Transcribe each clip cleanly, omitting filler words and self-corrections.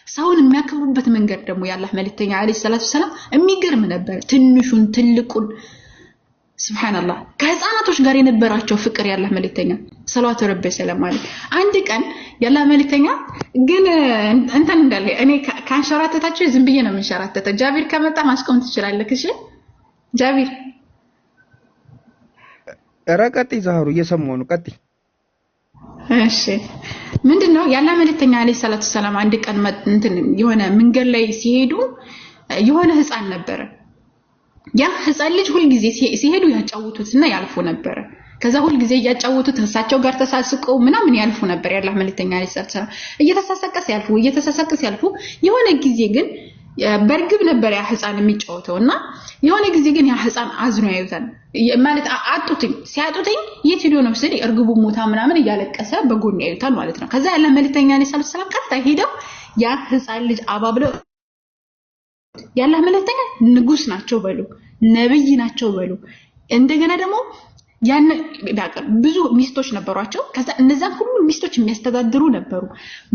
ሰውን የሚያከብሩበት መንገድ ደግሞ ያላህ መልእክተኛ አለይሂ ሰላቱ ሰላም የሚገርም ነበር ትንሹን ትልቁን ሱብሃንአላህ ከህፃናቶች ጋር የነበራቸው ፍቅር ያላህ መልእክተኛ ሰለላሁ ዐለይሂ ወሰለም ማለት አንድ ቀን ያላህ መልእክተኛ ግን እንትን እንዳለ እኔ ካንሸራተታችሁ ዝም ብዬ ነው የምንሸራተተው ጃቢር ከመጣ ማስቆም ትችላለህ እሺ ጃቢር ረቀጥ ይዛሩ እየሰማው ነው ቀጥ እሺ ምንድነው ያላህ መልእክተኛ አለይሂ ሰላቱ ሰላም አንድ ቀን እንትን የሆነ መንገድ ላይ ሲሄዱ የሆነ ህፃን ነበር ያ ህፃን ልጅ ሁሉ ጊዜ ሲሄዱ ያጫውቱትና ያልፉ ነበር ከዛ ሁሉ ጊዜ ያጫውቱት እሳቸው ጋር ተሳስቀው ምናምን ያልፉ ነበር ያላህ መልእክተኛ አለይሂ ሰላቱ ሰላም እየተሳሰቀ ያልፉ የሆነ ጊዜ ግን በርግብ ነበር ያ ህፃን የሚጫወተውና የሆነ ጊዜ ግን ያ ህፃን አዝኖ ያዩታል ማለት አጡትኝ ሲያጡትኝ የት ሄዶ ነው ሲል እርግቡ ሞታ ምናምን እያለቀሰ በጎን ያዩታል ማለት ነው ከዛ ያላህ መልእክተኛ አለይሂ ሰላቱ ሰላም ቀጥታ ሄደው ያ ህፃን ልጅ አባብለው ያላህ መልእክተኛ ንጉስ ናቸው በሉ ነብይ ናቸው በሉ እንደገና ደግሞ ያን ብዙ ሚስቶች ነበሯቸው ከዛ እነዛን ሁሉ ሚስቶች የሚያስተዳድሩ ነበሩ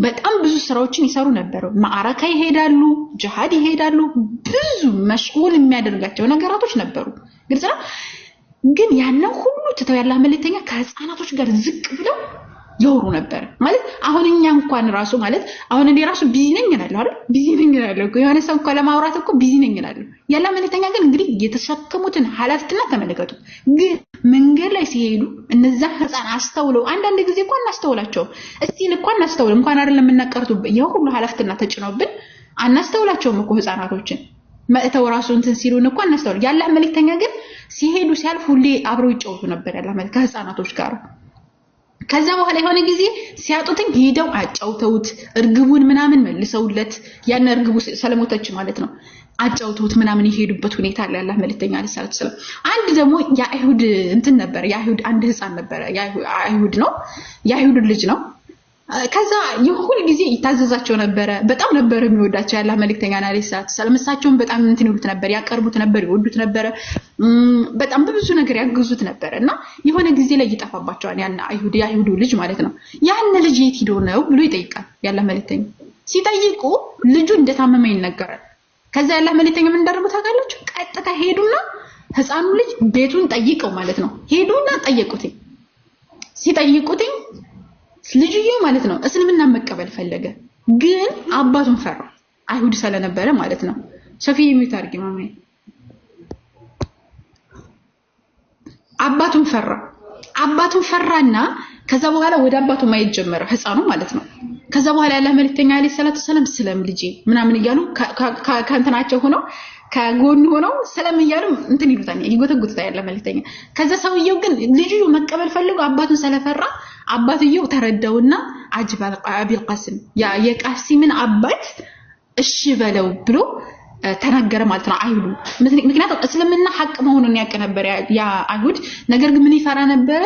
በጣም ብዙ ስራዎችን ይሰሩ ነበር ማዕረካ ይሄዳሉ ጂሃድ ይሄዳሉ ብዙ መሽጉል የሚያደርጋቸው ነገራቶች ነበሩ ግልጽ ነው ግን ያንን ሁሉ ተተው ያላህ መልእክተኛ ከህፃናቶች ጋር ዝቅ ብለው ይወሩ ነበር ማለት አሁን እኛ እንኳን ራሱ ማለት አሁን እንደ ራሱ ቢዚ ነኝ እላለሁ አይደል ቢዚ ነኝ እላለሁ የሆነ ሰው እንኳን ለማውራት እኮ ቢዚ ነኝ እላለሁ ያላህ መልእክተኛ ግን እንግዲህ የተሸከሙትን ኃላፊነት ተመልከቱ ግን መንገድ ላይ ሲሄዱ እነዛ ህፃን አስተውለው አንዳንድ ጊዜ እንኳን እናስተውላቸው እስቲ እንኳን እናስተውል እንኳን አይደለም እናቀርቱ ይሄ ሁሉ ኃላፊነት ተጭኖብን አናስተውላቸውም እኮ ህፃናቶችን መተው ራሱ እንትን ሲሉን እንኳን እናስተውል ያላህ መልእክተኛ ግን ሲሄዱ ሲያልፉ ሁሌ አብረው ይጫወቱ ነበር ያላህ መልእክተኛ ከህፃናቶች ጋር ከዛ በኋላ የሆነ ጊዜ ሲያጡትኝ ሄደው አጫውተውት እርግቡን ምናምን መልሰውለት ያን እርግቡ ሰለሞተች ማለት ነው አጫውተውት ምናምን ይሄዱበት ሁኔታ አለ ያላህ መልእክተኛ አለይሂ ሰላቱ ሰላም አንድ ደግሞ የአይሁድ እንትን ነበር የአይሁድ አንድ ህፃን ነበር የአይሁድ ነው የአይሁድ ልጅ ነው ከዛ የሁሉ ጊዜ ይታዘዛቸው ነበር በጣም ነበር የሚወዳቸው ያላህ መልእክተኛ አለይሂ ሰላቱ ሰላም እሳቸውን በጣም እንትን ይሉት ነበር ያቀርቡት ነበር ይወዱት ነበር በጣም ብዙ ነገር ያግዙት ነበርና የሆነ ጊዜ ላይ ይጣፋባቸዋል ያን የአይሁድ ልጅ ማለት ነው ያን ልጅ የት ሄዶ ነው ብሎ ይጠይቃል ያላህ መልእክተኛ ሲጠይቁ ልጁ እንደታመመ ይነገራል ከዛ ያላህ መልእክተኛ ምን እንዳደረጉ ታውቃላችሁ ቀጥታ ሄዱና ህፃኑ ልጅ ቤቱን ጠይቀው ማለት ነው ሄዱና ጠየቁት ሲጠይቁት ልጅየው ማለት ነው እስልምና መቀበል ፈለገ ግን አባቱን ፈራ አይሁድ ስለነበረ ማለት ነው ሶፊ የሚታርጊ ማማዬ አባቱን ፈራና ከዛ በኋላ ወደ አባቱ ማየት ጀመረ ህፃኑ ማለት ነው ከዛ በኋላ ያላህ መልእክተኛ አለይሂ ሰላቱ ሰላም ስለም ልጄ ምናምን ይያሉ ካንተናቸው ሆነው ከጎን ሆነው ሰላም ይያሉ እንትን ይሉታል ይጎተጉታል ያላህ መልእክተኛ ከዛ ሰውየው ግን ልጁ መቀበል ፈልጎ አባቱን ስለፈራ አባትየው ተረዳውና አጅባል አቢል ቃሲም የቃሲምን አባት እሺ በለው ብሎ ተናገረ ማለት ነው አይሁድ ምክንያቱም እስልምና ሐቅ መሆኑን ያቀ ነበር ያ አይሁድ ነገር ግን ምን ይፈራ ነበር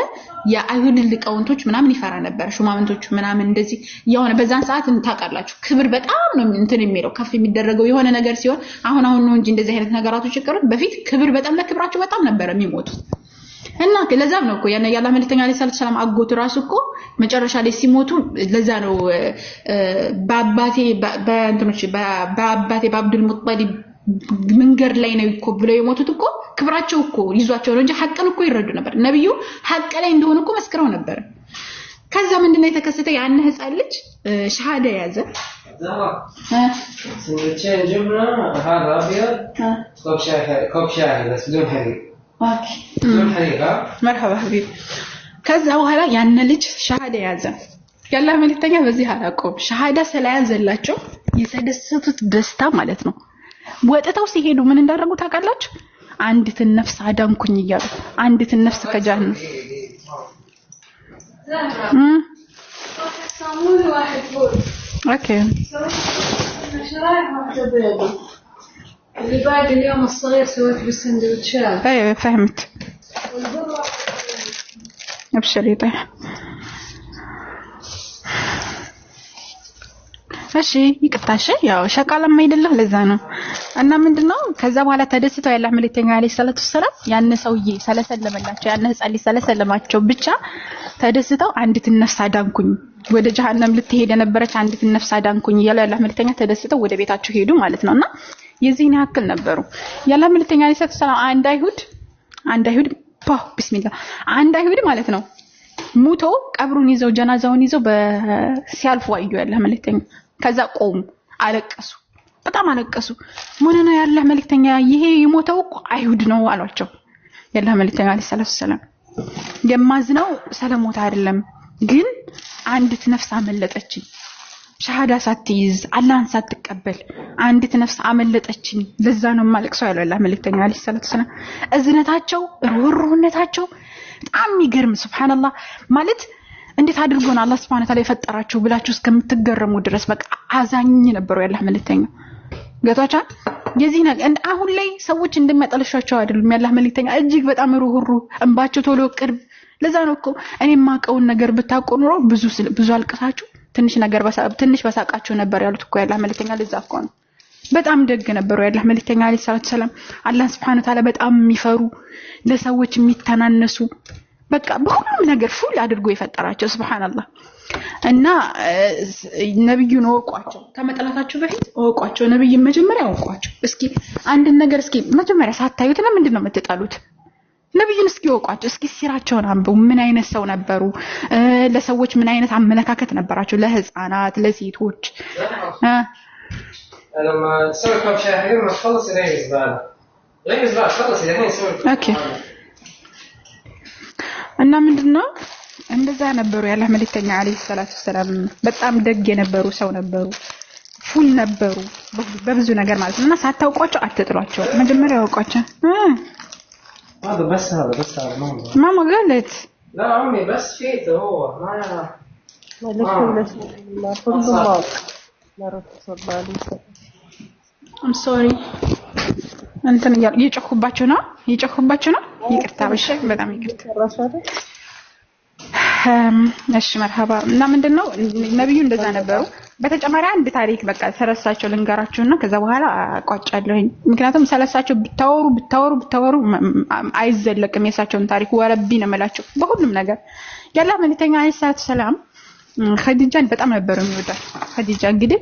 ያ አይሁድ ልቀውንቶች ምናምን ይፈራ ነበር ሹማምንቶች ምናምን እንደዚህ የሆነ በዛን ሰዓት እንታቃላችሁ ክብር በጣም ነው እንትን የሚለው ከፍ የሚደረገው የሆነ ነገር ሲሆን አሁን ነው እንጂ እንደዚህ አይነት ነገራቶች ይቀሩት በፊት ክብር በጣም ለክብራቸው በጣም ነበር የሚሞቱት እና ለዛም ነው እኮ ያላህ መልእክተኛ አለይሂ ሰላቱ ሰላም አጎቱ ራሱ እኮ መጨረሻ ላይ ሲሞቱ ለዛ ነው በአባቴ በአብዱል ሙጠሊብ መንገድ ላይ ነው እኮ ብለው የሞቱት እኮ ክብራቸው እኮ ይዟቸው ነው እንጂ ሐቅን እኮ ይረዱ ነበር ነብዩ ሐቅ ላይ እንደሆነ እኮ መስክረው ነበር ከዛ ምንድነው የተከሰተ ያን ህፃን ልጅ ሸሃዳ ያዘ سندوتشين جبنه هذا ابيض كوب شاي بس بدون حليب اوكي بدون حليب ها مرحبا حبيبي ከዛ በኋላ ያን ልጅ ሸሃዳ ያዘ ያላህ መልእክተኛ በዚህ አላቆም ሸሃዳ ስለያዘላቸው የተደሰቱት ደስታ ማለት ነው ወጥተው ሲሄዱ ምን እንዳደረጉ ታውቃላችሁ አንዲት ነፍስ አዳንኩኝ ይያሉ አንዲት ነፍስ ከጀሃነም صامون واحد فول اوكي شرايح واحدة بيضة اللي باقي اليوم الصغير سويت بالسندوتشات ايوه فهمت ابشري طيب እሺ ይቅርታሽ ያው ሸቃላም አይደለም ለዛ ነው እና ምንድነው ከዛ በኋላ ተደስተው ያላህ መልእክተኛ አለይሂ ሰላቱ ሰላም ያን ሰውዬ ሰለሰለመላቸው ያን ህፃን ሰለሰለማቸው ብቻ ተደስተው አንዲት ነፍስ አዳንኩኝ ወደ ጀሃነም ልትሄድ የነበረች አንዲት ነፍስ አዳንኩኝ እያለ ያላህ መልእክተኛ ተደስተው ወደ ቤታቸው ሄዱ ማለት ነውና የዚህን ያክል ነበሩ። ያላህ መልእክተኛ ሰለላሁ አንድ አይሁድ ቢስሚላህ አንድ አይሁድ ማለት ነው ሙቶ ቀብሩን ይዘው ጀናዛውን ይዘው ሲያልፉ አዩ ያላህ መልእክተኛ። ከዛ ቆሙ፣ አለቀሱ፣ በጣም አለቀሱ። ምን ነው ያላህ መልእክተኛ ይሄ የሞተው እኮ አይሁድ ነው አሏቸው። ያላህ መልእክተኛ ሰለላሁ የማዝነው ስለሞተ አይደለም ግን አንዲት ነፍስ አመለጠችኝ፣ ሻሃዳ ሳትይዝ አላህን ሳትቀበል አንዲት ነፍስ አመለጠችኝ፣ ለዛ ነው ማለቅሰው ያለው ያላህ መልእክተኛ ሰለላሁ እዝነታቸው ሩህሩህነታቸው በጣም ይገርም። ሱብሃንአላህ ማለት እንዴት አድርጎ ነው አላህ Subhanahu Wa Ta'ala የፈጠራቸው ብላችሁ እስከምትገረሙ ድረስ በቃ አዛኝ ነበሩ ያላህ መልእክተኛ። ገቷቻ የዚህ ነገር አሁን ላይ ሰዎች እንደሚያጠለሻቸው አይደሉም። ያላህ መልእክተኛ እጅግ በጣም ሩህሩህ፣ እንባቸው ቶሎ ቅርብ። ለዛ ነው እኮ እኔ ማቀውን ነገር ብታውቁ ኑሮ ብዙ አልቀሳችሁ ትንሽ በሳቃችሁ ነበር ያሉት እኮ ያላህ መልእክተኛ። ለዛ እኮ ነው በጣም ደግ ነበሩ ያላህ መልእክተኛ አለይሂ ሰላም። አላህ Subhanahu Wa Ta'ala በጣም የሚፈሩ፣ ለሰዎች የሚተናነሱ፣ በቃ በሁሉም ነገር ፉል አድርጎ የፈጠራቸው ሱብሃንአላህ። እና ነብዩን ወቋቸው ከመጠላታችሁ በፊት ወቋቸው፣ ነብዩን መጀመሪያ ወቋቸው። እስኪ አንድ ነገር እስኪ መጀመሪያ ሳታዩት ለምንድን ነው የምትጣሉት? ነብዩን እስኪ ወቋቸው፣ እስኪ ሲራቸውን አንብቡ። ምን አይነት ሰው ነበሩ? ለሰዎች ምን አይነት አመለካከት ነበራቸው? ለህፃናት፣ ለሴቶች لما تسوي كم شهرين ما تخلص غير زبالة خلص الحين سوي اوكي እና ምንድነው እንደዛ ነበሩ ያላህ መልእክተኛ አለይሂ ሰላቱ ሰላም። በጣም ደግ የነበሩ ሰው ነበሩ፣ ፉል ነበሩ በብዙ ነገር ማለት ነውና ሳታውቋቸው አትጥሏቸው። መጀመሪያ ያውቋቸው። هذا بس ماما قالت لا عمي بس فيته هو ما I'm sorry እንትን እየጨኩባችሁ ነው ይቅርታ በሽ በጣም ይቅርታ። እሺ መርሐባ። እና ምንድነው ነብዩ እንደዛ ነበሩ። በተጨማሪ አንድ ታሪክ በቃ ሰለሳቸው ልንገራችሁና ከዛ በኋላ አቋጫለሁ። ምክንያቱም ሰለሳቸው ብታወሩ አይዘለቅም የሳቸውን ታሪክ ወረቢ ነው የምላችሁ በሁሉም ነገር። ያላህ መልእክተኛ አለይሂ ሰላም ኸዲጃን በጣም ነበር የሚወዳት። ኸዲጃ እንግዲህ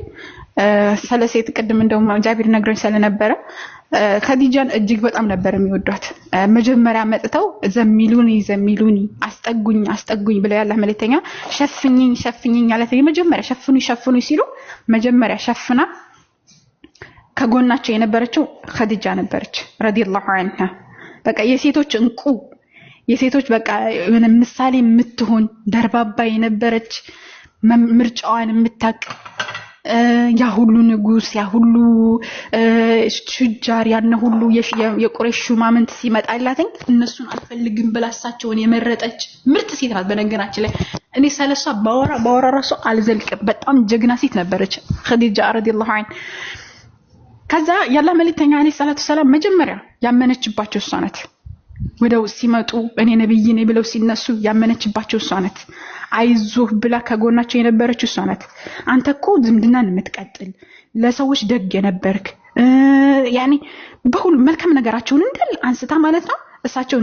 ሰለሴት ቅድም እንደውም ጃቢር ነግሮኝ ስለነበረ ኸዲጃን እጅግ በጣም ነበር የሚወዷት። መጀመሪያ መጥተው ዘሚሉኒ አስጠጉኝ ብለው ያላህ መልእክተኛ ሸፍኝኝ ያላት የመጀመሪያ ሸፍኑኝ ሲሉ መጀመሪያ ሸፍና ከጎናቸው የነበረችው ኸዲጃ ነበረች ረዲየላሁ ዐንሃ። በቃ የሴቶች እንቁ፣ የሴቶች በቃ የሆነ ምሳሌ የምትሆን ደርባባ የነበረች ምርጫዋን የምታቅ ያ ሁሉ ንጉስ ያ ሁሉ ሹጃር ያነ ሁሉ የቁረይሽ ሹማምንት ሲመጣላትኝ እነሱን አልፈልግም ብላሳቸውን የመረጠች ምርጥ ሴት ናት። በነገራችን ላይ እኔ ሰለሷ ባወራ ራሱ አልዘልቅም። በጣም ጀግና ሴት ነበረች ኸዲጃ ረዲየላሁ ዐንሃ። ከዛ ያላህ መልእክተኛ አለይሂ ሰላቱ ሰላም መጀመሪያ ያመነችባቸው እሷ ናት። ወደው ሲመጡ እኔ ነብይ ነኝ ብለው ሲነሱ ያመነችባቸው እሷ ናት። አይዞህ ብላ ከጎናቸው የነበረችው እሷ ናት። አንተ እኮ ዝምድናን የምትቀጥል ለሰዎች ደግ የነበርክ ያኒ በሁሉ መልካም ነገራቸውን እንደል አንስታ ማለት ነው እሳቸው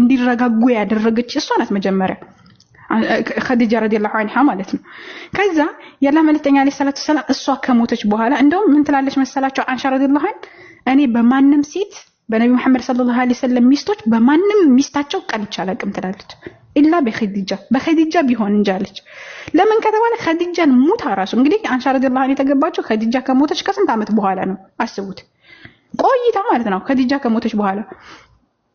እንዲረጋጉ ያደረገች እሷ ናት መጀመሪያ ኸዲጃ ረዲየላሁ ዐንሃ ማለት ነው። ከዛ ያላህ መልእክተኛ አለይሂ ሰላቱ ሰላም እሷ ከሞተች በኋላ እንደውም ምን ትላለች መሰላቸው አንሻ ረዲየላሁ ዐንሃ እኔ በማንም ሴት በነብዩ መሐመድ ሰለላሁ ዐለይሂ ወሰለም ሚስቶች በማንም ሚስታቸው ቀንቻ አላውቅም ትላለች ኢላ በኸዲጃ ቢሆን እንጃለች። ለምን ከተባለ ኸዲጃን ሙታ ራሱ እንግዲህ አንሻ ረዲየላሁ ዐንሃ የተገባቸው ኸዲጃ ከሞተች ከስንት አመት በኋላ ነው አስቡት፣ ቆይታ ማለት ነው ኸዲጃ ከሞተች በኋላ።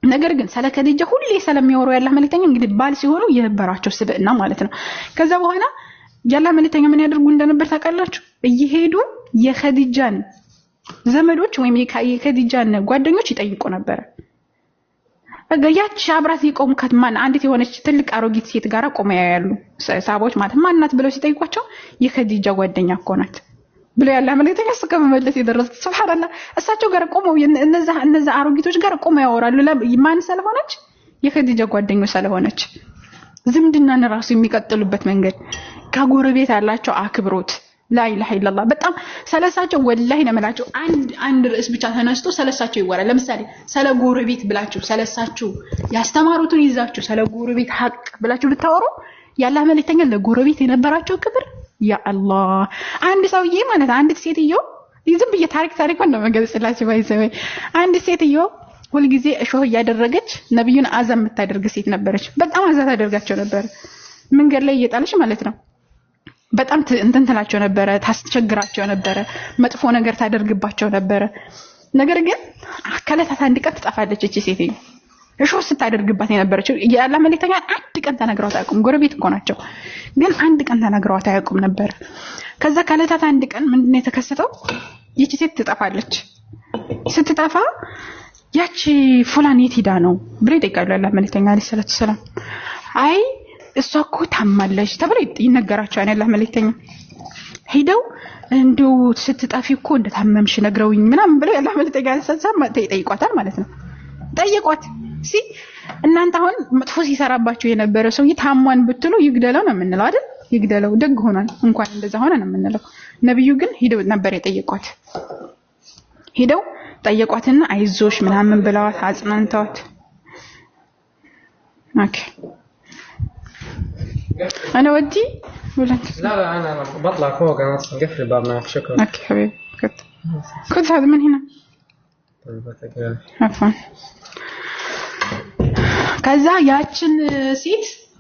ነገር ግን ስለ ኸዲጃ ሁሌ ስለሚያወሩ ያላህ መልእክተኛ እንግዲህ ባል ሲሆኑ የነበራቸው ስብዕና ማለት ነው። ከዛ በኋላ ያላህ መልእክተኛ ምን ያደርጉ እንደነበር ታውቃላችሁ? እየሄዱ የኸዲጃን ዘመዶች ወይም የኸዲጃን ጓደኞች ይጠይቁ ነበር። ያቺ አብራት የቆሙት ማን አንዲት የሆነች ትልቅ አሮጊት ሴት ጋር ቆመው ያያሉ ሰሃቦች ማለት ማን ናት ብለው ሲጠይቋቸው የኸዲጃ ጓደኛ እኮ ናት ብለው ያላህ መልእክተኛ እስከመመለስ የደረሱት ሱብሃንአላህ። እሳቸው ጋር ቆመው እነዛ አሮጊቶች ጋር ቆመው ያወራሉ። ማን ስለሆነች? የኸዲጃ ጓደኞች ስለሆነች። ዝምድናን ራሱ የሚቀጥሉበት መንገድ ከጎረቤት ያላቸው አክብሮት ላኢላሃ ኢላላህ በጣም ሰለሳቸው ወላሂ ነው የምላችሁ። አንድ ርዕስ ብቻ ተነስቶ ሰለሳቸው ይወራል። ለምሳሌ ሰለ ጎረቤት ብላችሁ ሰለሳችሁ ያስተማሩትን ይዛችሁ ሰለ ጎረቤት ሐቅ ብላችሁ ብታወሩ ያላህ መልእክተኛ ለጎረቤት የነበራቸው ክብር ያ አላህ። አንድ ሰውዬ ማለት አንዲት ሴትዮ ዝም ብዬ ታሪኳን ነው መገለጽላችሁ ባይዘው አንድ ሴትዮ ሁልጊዜ እሾህ እያደረገች ነብዩን አዛ የምታደርግ ሴት ነበረች። በጣም አዛ ታደርጋቸው ነበር መንገድ ላይ እየጣለች ማለት ነው። በጣም እንትን ትላቸው ነበር፣ ታስቸግራቸው ነበር፣ መጥፎ ነገር ታደርግባቸው ነበር። ነገር ግን ከለታት አንድ ቀን ትጠፋለች እቺ ሴትዮ። እሾህ ስታደርግባት የነበረችው ያላህ መልእክተኛ አንድ ቀን ተነግሯት አያውቁም። ጎረቤት እኮ ናቸው፣ ግን አንድ ቀን ተነግሯት አያውቁም ነበር። ከዛ ከለታት አንድ ቀን ምንድነው የተከሰተው? ይቺ ሴት ትጠፋለች። ስትጠፋ ያቺ ፉላን የት ሄዳ ነው ብለው ይጠይቃሉ ያላህ መልእክተኛ አለይሂ ሰላቱ ሰላም። አይ እሷ እኮ ታማለች ተብሎ ይነገራቸዋል። ያላህ መልእክተኛ ሄደው እንደው ስትጠፊ እኮ እንደታመምሽ ነግረውኝ ምናምን ብለው ያላህ መልእክተኛ አለይሂ ሰላቱ ሰላም ይጠይቋታል ማለት ነው። ጠይቋት እናንተ አሁን መጥፎ ሲሰራባችሁ የነበረ ሰው ታሟን ብትሉ ይግደለው ነው የምንለው አይደል? ይግደለው ደግ ሆኗል እንኳን እንደዛ ሆነ ነው የምንለው። ነብዩ ግን ሄደው ነበር የጠየቋት። ሄደው ጠየቋትና አይዞሽ ምናምን ብለዋት አጽናንተዋት። ኦኬ انا ودي ولا لا انا بطلع فوق انا اصلا قفل الباب معك شكرا اوكي حبيبي كنت هذا من هنا طيب عفوا ከዛ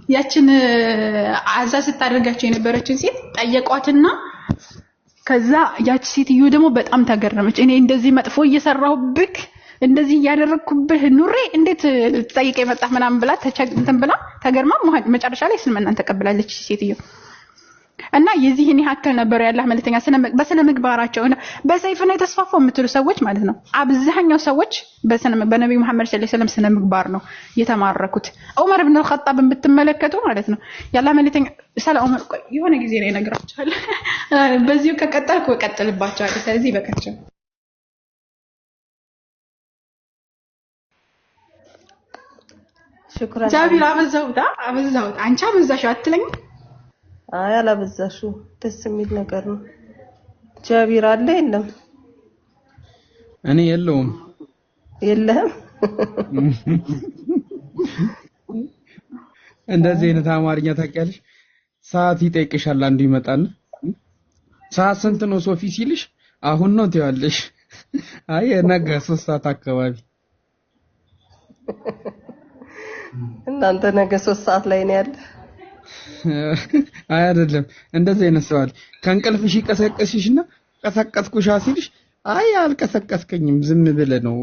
ያችን አዛ ስታደርጋቸው የነበረችን ሴት ጠየቋትና ከዛ ያቺ ሴትዮ ደግሞ በጣም ተገረመች። እኔ እንደዚህ መጥፎ እየሰራሁብክ እንደዚህ ያደረኩብህ ኑሬ እንዴት ትጠይቀኝ መጣህ ምናምን ብላ እንትን ብላ ተገርማ መጨረሻ ላይ እስልምናን ተቀብላለች ሴትዮ። እና የዚህን ያክል ነበር ያላህ መልእክተኛ በስነ ምግባራቸው በሰይፍ ነው የተስፋፋው የምትሉ ሰዎች ማለት ነው። አብዛኛው ሰዎች በነብዩ መሐመድ ሰለላሁ ዐለይሂ ወሰለም ስነ ምግባር ነው የተማረኩት። ዑመር ኢብኑ አልኸጣብ ብትመለከቱ ማለት ነው ያላህ መልእክተኛ ሰለ ዑመር የሆነ ጊዜ ላይ ነግራቸዋለሁ። በዚሁ ከቀጠልኩ እቀጥልባቸዋለሁ። ስለዚህ በቃቸው። شكرا ጃቢር አበዛውታ አንቺ አበዛሽው አትለኝ? አይ አላበዛሹ ደስ የሚል ነገር ነው። ጃቢር አለ የለም? እኔ የለውም። የለም እንደዚህ አይነት አማርኛ ታውቂያለሽ? ሰዓት ይጠይቅሻል አንዱ ይመጣና ሰዓት ስንት ነው ሶፊ ሲልሽ አሁን ነው ትያለሽ። አይ ነገ 3 ሰዓት አካባቢ። እናንተ ነገ 3 ሰዓት ላይ ነው ያለ? አይ አይደለም፣ እንደዚህ አይነት ሰው አለ። ከእንቅልፍሽ ይቀሰቅስሽና ቀሰቀስኩሻ ሲልሽ አይ አልቀሰቀስከኝም ዝም ብለህ ነው